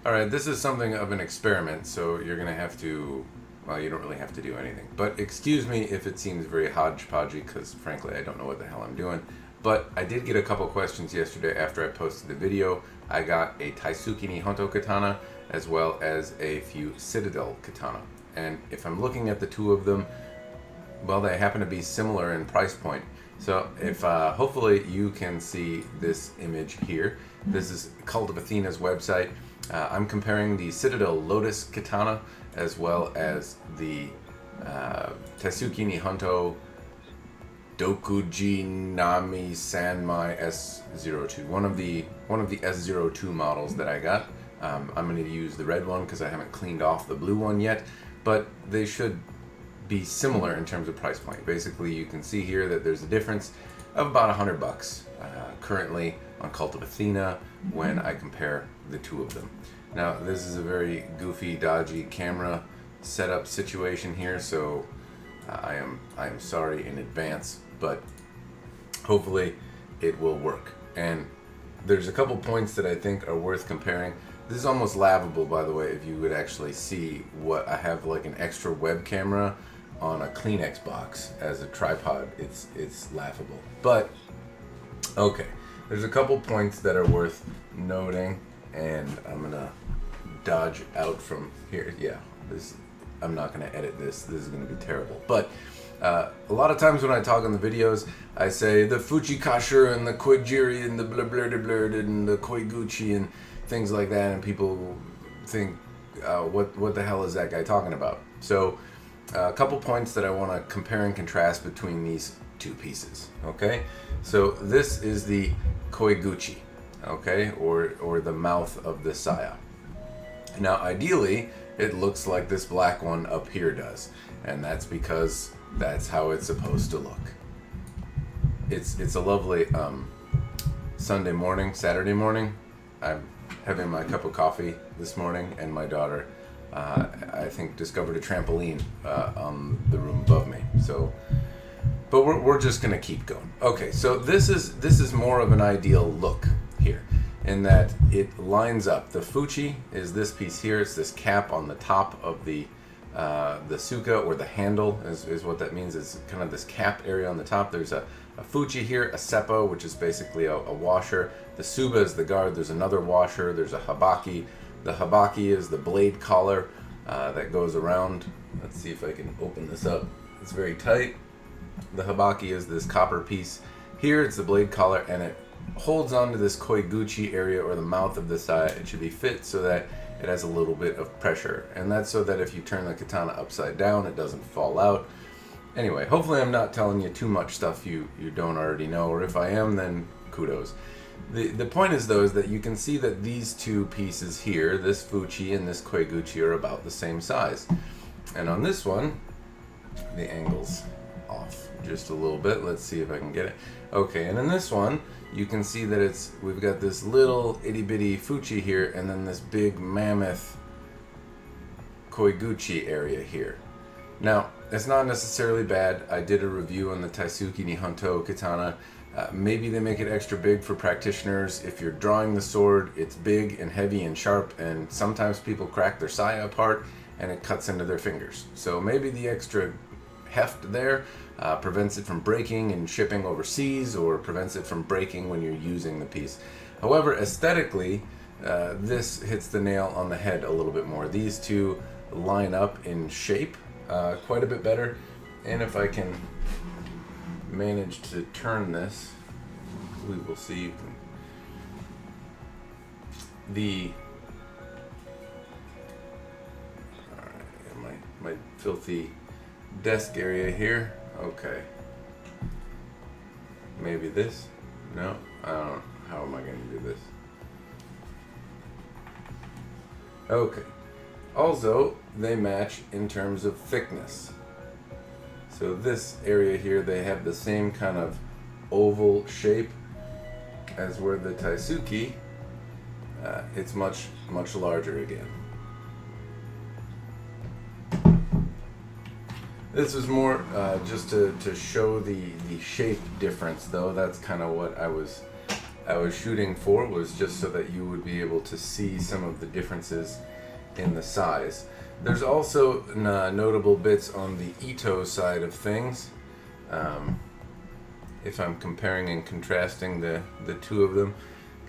Alright, this is something of an experiment, so you're going to have to, well, you don't really have to do anything. But excuse me if it seems very hodgepodgey, because frankly I don't know what the hell I'm doing. But I did get a couple questions yesterday after I posted the video. I got a Thaitsuki S02 Katana, as well as a few Citadel Katana. And if I'm looking at the two of them, well, they happen to be similar in price point. So if hopefully you can see this image here. This is Cult of Athena's website. I'm comparing the Citadel Lotus Katana as well as the Thaitsuki S02 Dokuji Nami Sanmai S02. One of the S02 models that I got. I'm going to use the red one because I haven't cleaned off the blue one yet, but they should be similar in terms of price point. Basically, you can see here that there's a difference of about $100 currently on Cult of Athena when I compare the two of them. Now, this is a very goofy, dodgy camera setup situation here, so I am sorry in advance, but hopefully it will work. And there's a couple points that I think are worth comparing. This is almost laughable, by the way, if you would actually see what I have, like an extra web camera on a Kleenex box as a tripod. It's laughable. But okay, there's a couple points that are worth noting, and I'm gonna dodge out from here. Yeah, I'm not gonna edit this. This is gonna be terrible. But a lot of times when I talk on the videos, I say the fuchi kashira and the koijiri and the blurred and the koiguchi and things like that, and people think, what the hell is that guy talking about? So a couple points that I want to compare and contrast between these two pieces. Okay, so this is the koiguchi, okay, or the mouth of the saya. Now ideally it looks like this black one up here does, and that's because that's how it's supposed to look. It's a lovely Saturday morning. I'm having my cup of coffee this morning, and my daughter I think discovered a trampoline on the room above me. So, but we're just gonna keep going. Okay, so this is more of an ideal look here, in that it lines up. The fuchi is this piece here. It's this cap on the top of the suka, or the handle is what that means. It's kind of this cap area on the top. There's a fuchi here, a seppo, which is basically a washer. The suba is the guard. There's another washer. There's a habaki. The habaki is the blade collar that goes around. Let's see if I can open this up. It's very tight. The habaki is this copper piece. Here it's the blade collar, and it holds onto this koiguchi area, or the mouth of the saya. It should be fit so that it has a little bit of pressure, and that's so that if you turn the katana upside down, it doesn't fall out. Anyway, hopefully I'm not telling you too much stuff you don't already know, or if I am, then kudos. The point is, though, is that you can see that these two pieces here, this fuchi and this koiguchi, are about the same size. And on this one, the angle's off just a little bit. Let's see if I can get it. Okay, and in this one, you can see that we've got this little itty bitty fuchi here, and then this big mammoth koiguchi area here. Now, it's not necessarily bad. I did a review on the Thaitsuki S02 Katana. Maybe they make it extra big for practitioners. If you're drawing the sword, it's big and heavy and sharp, and sometimes people crack their saya apart and it cuts into their fingers. So maybe the extra heft there prevents it from breaking and shipping overseas, or prevents it from breaking when you're using the piece. However, aesthetically, this hits the nail on the head a little bit more. These two line up in shape quite a bit better, and if I can manage to turn this, we will see my filthy desk area here. Okay, maybe this. No, I don't know. How am I going to do this? Okay, also they match in terms of thickness. So this area here, they have the same kind of oval shape as where the Thaitsuki, it's much larger again. This was more just to show the shape difference, though. That's kind of what I was I was shooting for was just so that you would be able to see some of the differences in the size. There's also notable bits on the Ito side of things. If I'm comparing and contrasting the two of them,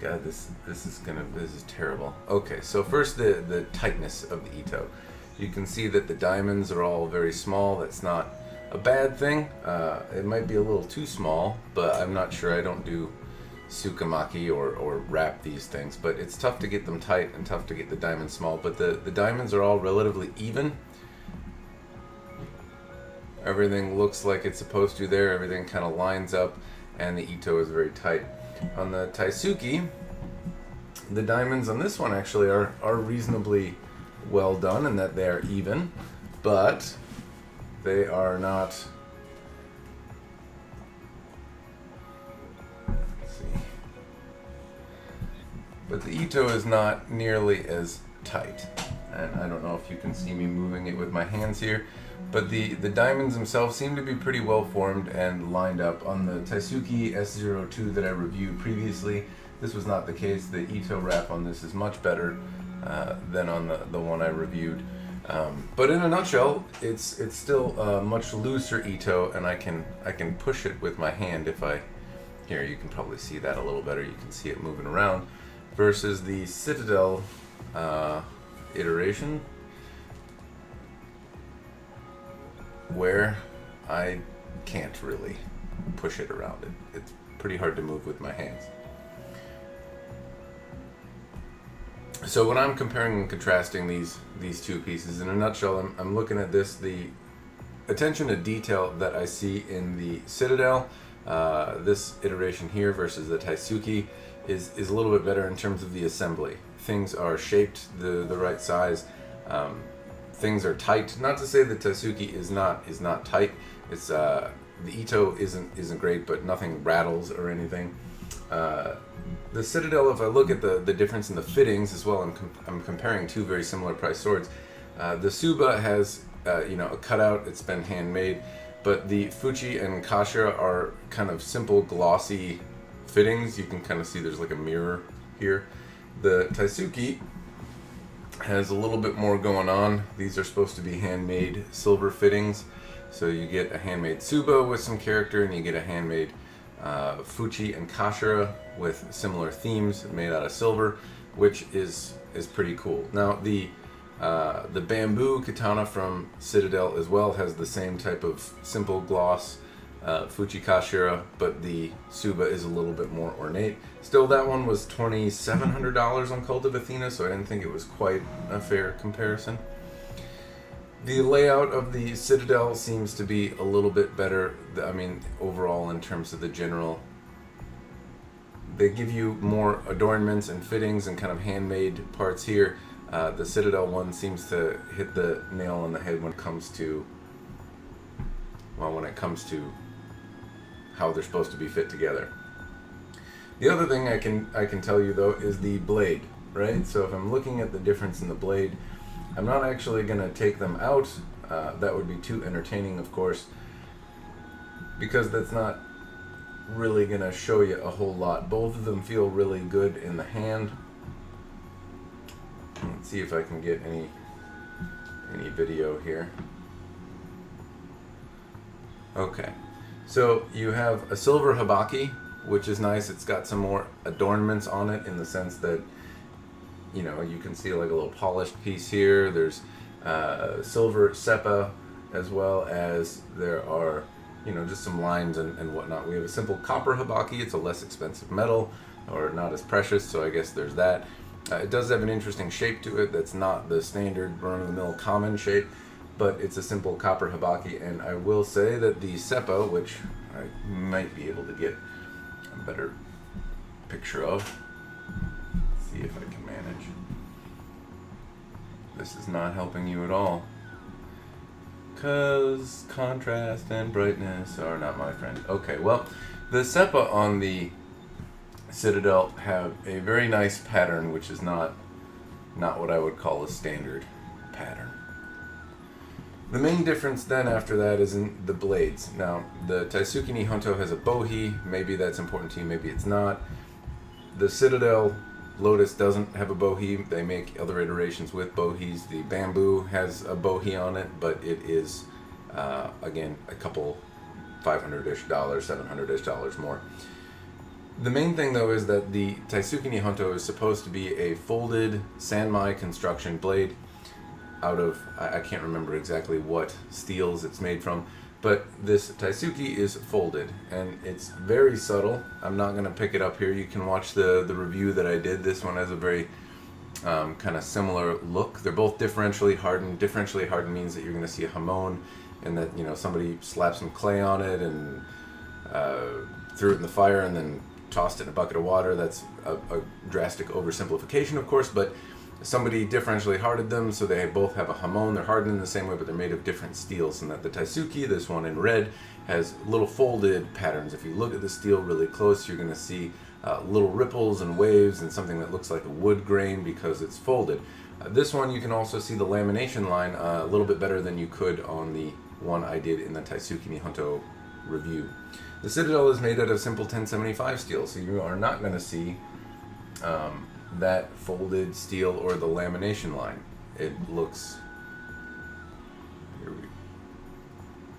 God, this is terrible. Okay, so first the tightness of the Ito. You can see that the diamonds are all very small. That's not a bad thing. It might be a little too small, but I'm not sure. I don't do tsukamaki or wrap these things, but it's tough to get them tight and tough to get the diamonds small. But the diamonds are all relatively even. Everything looks like it's supposed to there. Everything kind of lines up, and the Ito is very tight. On the Thaitsuki, the diamonds on this one actually are reasonably well done in that they are even, but they are not. Let's see. But the Ito is not nearly as tight, and I don't know if you can see me moving it with my hands here. But the diamonds themselves seem to be pretty well formed and lined up. On the Thaitsuki S02 that I reviewed previously, this was not the case. The Ito wrap on this is much better than on the one I reviewed. But in a nutshell, it's still a much looser Ito, and I can push it with my hand if I... Here, you can probably see that a little better. You can see it moving around. Versus the Citadel iteration, where I can't really push it around. It's pretty hard to move with my hands. So when I'm comparing and contrasting these two pieces, in a nutshell, I'm looking at this, the attention to detail that I see in the Citadel, this iteration here versus the Thaitsuki, is a little bit better in terms of the assembly. Things are shaped the right size. Things are tight. Not to say that Thaitsuki is not tight. It's the Ito isn't great, but nothing rattles or anything. The Citadel, if I look at the difference in the fittings as well, I'm comparing two very similar price swords. The Suba has a cutout. It's been handmade, but the fuchi and kashira are kind of simple, glossy fittings. You can kind of see there's like a mirror here. The Thaitsuki has a little bit more going on. These are supposed to be handmade silver fittings, so you get a handmade Suba with some character, and you get a handmade fuchi and kashira with similar themes made out of silver, which is pretty cool. Now the bamboo katana from Citadel as well has the same type of simple gloss fuchi kashira, but the Suba is a little bit more ornate. Still, that one was $2,700 on Cult of Athena, so I didn't think it was quite a fair comparison. The layout of the Citadel seems to be a little bit better. I mean, overall, in terms of the general, they give you more adornments and fittings and kind of handmade parts here. The Citadel one seems to hit the nail on the head when it comes to how they're supposed to be fit together. The other thing I can tell you though is the blade, right? So if I'm looking at the difference in the blade, I'm not actually going to take them out. That would be too entertaining, of course, because that's not really going to show you a whole lot. Both of them feel really good in the hand. Let's see if I can get any video here. Okay, so you have a silver habaki, which is nice. It's got some more adornments on it in the sense that, you can see like a little polished piece here. There's silver seppa, as well as there are, just some lines and whatnot. We have a simple copper habaki. It's a less expensive metal, or not as precious, so I guess there's that. It does have an interesting shape to it that's not the standard run-of-the-mill common shape, but it's a simple copper habaki. And I will say that the seppa, which I might be able to get a better picture of, let's see if I can manage. This is not helping you at all, because contrast and brightness are not my friend. Okay, well, the seppa on the Citadel have a very nice pattern, which is not what I would call a standard pattern. The main difference then after that is in the blades. Now, the Thaitsuki Nihonto has a bohi. Maybe that's important to you, maybe it's not. The Citadel Lotus doesn't have a bohea. They make other iterations with boheas. The bamboo has a bohea on it, but it is, again, a couple $500-ish, $700-ish more. The main thing, though, is that the Thaitsuki Nihonto is supposed to be a folded sanmai construction blade out of, I can't remember exactly what steels it's made from, but this Thaitsuki is folded, and it's very subtle. I'm not going to pick it up here. You can watch the review that I did. This one has a very kind of similar look. They're both differentially hardened. Differentially hardened means that you're going to see a hamon, and that, you know, somebody slapped some clay on it and threw it in the fire and then tossed it in a bucket of water. That's a drastic oversimplification, of course, but somebody differentially hardened them, so they both have a hamon. They're hardened in the same way, but they're made of different steels. And that the Thaitsuki, this one in red, has little folded patterns. If you look at the steel really close, you're going to see little ripples and waves and something that looks like a wood grain because it's folded. This one, you can also see the lamination line a little bit better than you could on the one I did in the Thaitsuki Nihonto review. The Citadel is made out of simple 1075 steel, so you are not going to see that folded steel or the lamination line. It looks,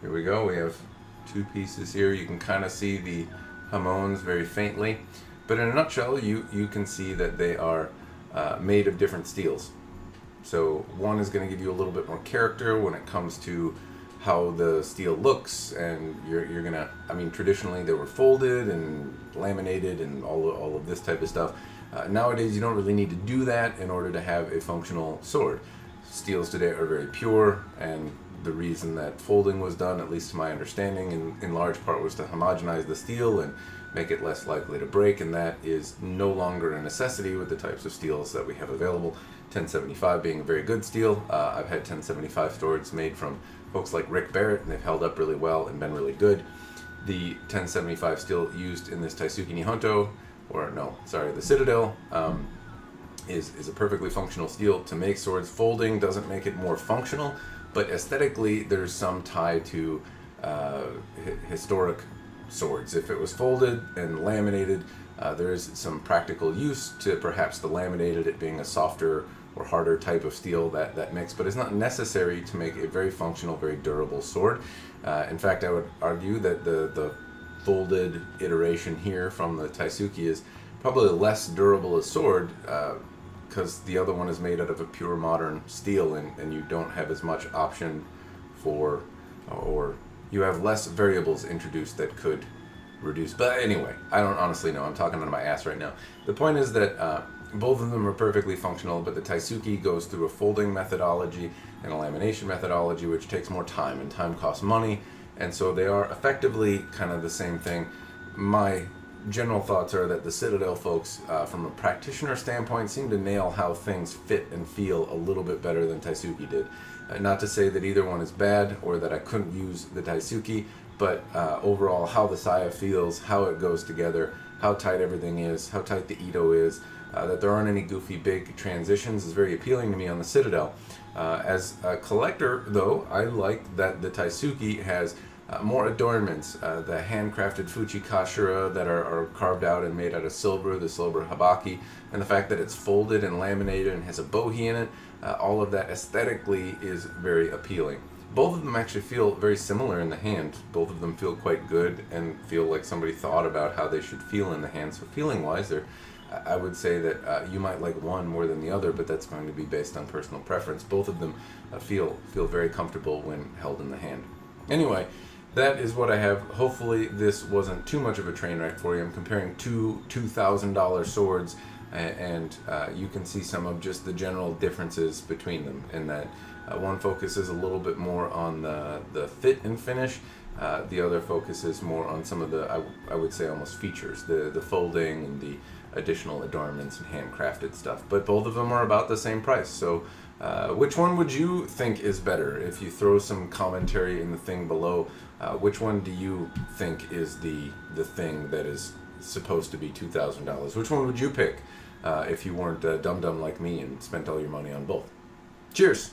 here we go. We have two pieces here. You can kind of see the hamons very faintly, but in a nutshell, you can see that they are made of different steels. So one is going to give you a little bit more character when it comes to how the steel looks, and you're gonna, I mean, traditionally they were folded and laminated and all of this type of stuff. Nowadays you don't really need to do that in order to have a functional sword. Steels today are very pure, and the reason that folding was done, at least to my understanding, in large part was to homogenize the steel and make it less likely to break, and that is no longer a necessity with the types of steels that we have available. 1075 being a very good steel. I've had 1075 swords made from folks like Rick Barrett, and they've held up really well and been really good. The 1075 steel used in this Thaitsuki Nihonto, or no, sorry, the Citadel, is a perfectly functional steel to make swords. Folding doesn't make it more functional, but aesthetically there's some tie to historic swords. If it was folded and laminated, there is some practical use to perhaps the laminated, it being a softer or harder type of steel, that mix, but it's not necessary to make a very functional, very durable sword. In fact, I would argue that the folded iteration here from the Thaitsuki is probably less durable a sword, because the other one is made out of a pure modern steel, and you don't have as much option for, or you have less variables introduced that could reduce. But anyway, I don't honestly know. I'm talking out of my ass right now. The point is that both of them are perfectly functional, but the Thaitsuki goes through a folding methodology and a lamination methodology, which takes more time, and time costs money, and so they are effectively kind of the same thing. My general thoughts are that the Citadel folks, from a practitioner standpoint, seem to nail how things fit and feel a little bit better than Thaitsuki did. Not to say that either one is bad or that I couldn't use the Thaitsuki, but overall how the saya feels, how it goes together, how tight everything is, how tight the Ito is, that there aren't any goofy big transitions is very appealing to me on the Citadel. As a collector, though, I like that the Thaitsuki has more adornments, the handcrafted fuchi kashira that are carved out and made out of silver, the silver habaki, and the fact that it's folded and laminated and has a bohea in it, all of that aesthetically is very appealing. Both of them actually feel very similar in the hand. Both of them feel quite good and feel like somebody thought about how they should feel in the hand. So feeling-wise, I would say that you might like one more than the other, but that's going to be based on personal preference. Both of them feel very comfortable when held in the hand. Anyway, that is what I have. Hopefully this wasn't too much of a train wreck for you. I'm comparing two $2,000 swords, and you can see some of just the general differences between them, in that one focuses a little bit more on the fit and finish. The other focuses more on some of the, I would say, almost features, the folding and the additional adornments and handcrafted stuff. But both of them are about the same price. So which one would you think is better? If you throw some commentary in the thing below, which one do you think is the thing that is supposed to be $2,000? Which one would you pick if you weren't dumb like me and spent all your money on both? Cheers!